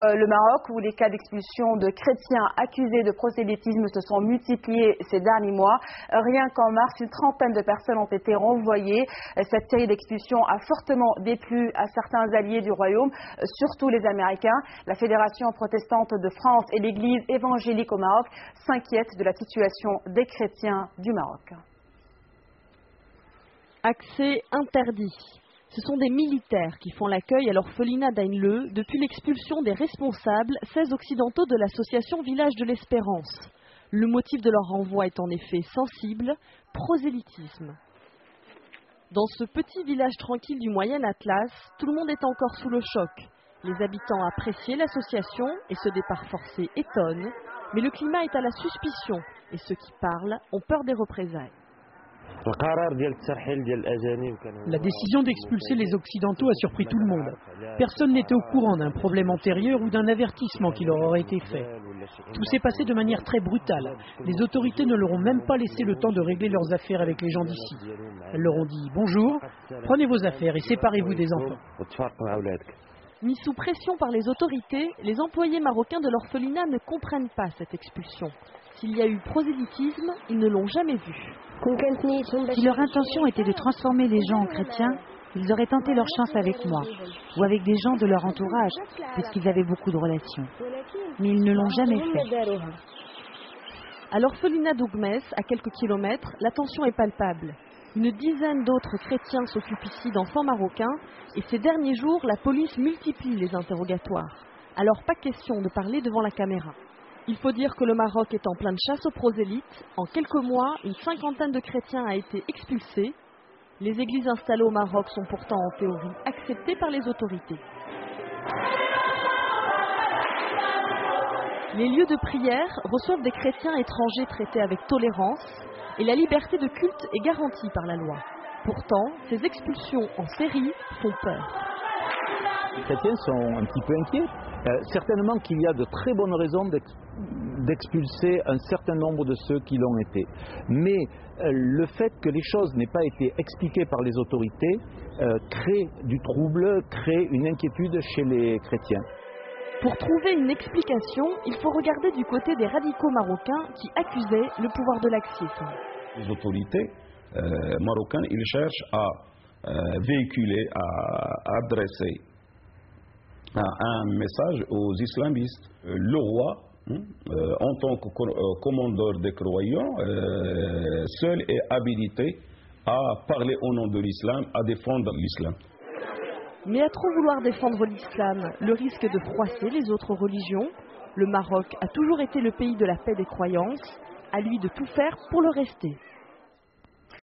Le Maroc, où les cas d'expulsion de chrétiens accusés de prosélytisme se sont multipliés ces derniers mois. Rien qu'en mars, une trentaine de personnes ont été renvoyées. Cette série d'expulsions a fortement déplu à certains alliés du Royaume, surtout les Américains. La Fédération protestante de France et l'Église évangélique au Maroc s'inquiètent de la situation des chrétiens du Maroc. Accès interdit. Ce sont des militaires qui font l'accueil à l'orphelinat d'Ainleu depuis l'expulsion des responsables 16 occidentaux de l'association Village de l'Espérance. Le motif de leur renvoi est en effet sensible, prosélytisme. Dans ce petit village tranquille du Moyen Atlas, tout le monde est encore sous le choc. Les habitants apprécient l'association et ce départ forcé étonne, mais le climat est à la suspicion et ceux qui parlent ont peur des représailles. La décision d'expulser les Occidentaux a surpris tout le monde. Personne n'était au courant d'un problème antérieur ou d'un avertissement qui leur aurait été fait. Tout s'est passé de manière très brutale. Les autorités ne leur ont même pas laissé le temps de régler leurs affaires avec les gens d'ici. Elles leur ont dit « Bonjour, prenez vos affaires et séparez-vous des enfants ». Mis sous pression par les autorités, les employés marocains de l'orphelinat ne comprennent pas cette expulsion. S'il y a eu prosélytisme, ils ne l'ont jamais vu. Si leur intention était de transformer les gens en chrétiens, ils auraient tenté leur chance avec moi, ou avec des gens de leur entourage, puisqu'ils avaient beaucoup de relations. Mais ils ne l'ont jamais fait. À l'orphelinat d'Ougmès, à quelques kilomètres, la tension est palpable. Une dizaine d'autres chrétiens s'occupent ici d'enfants marocains, et ces derniers jours, la police multiplie les interrogatoires. Alors pas question de parler devant la caméra. Il faut dire que le Maroc est en pleine chasse aux prosélytes. En quelques mois, une cinquantaine de chrétiens a été expulsée. Les églises installées au Maroc sont pourtant en théorie acceptées par les autorités. Les lieux de prière reçoivent des chrétiens étrangers traités avec tolérance et la liberté de culte est garantie par la loi. Pourtant, ces expulsions en série font peur. Les chrétiens sont un petit peu inquiets. Certainement qu'il y a de très bonnes raisons d'expulser un certain nombre de ceux qui l'ont été. Mais le fait que les choses n'aient pas été expliquées par les autorités crée du trouble, crée une inquiétude chez les chrétiens. Pour trouver une explication, il faut regarder du côté des radicaux marocains qui accusaient le pouvoir de laxisme. Les autorités marocaines, ils cherchent à véhiculer, à adresser un message aux islamistes. Le roi, en tant que commandeur des croyants, seul est habilité à parler au nom de l'islam, à défendre l'islam. Mais à trop vouloir défendre l'islam, le risque de froisser les autres religions, le Maroc a toujours été le pays de la paix des croyances, à lui de tout faire pour le rester.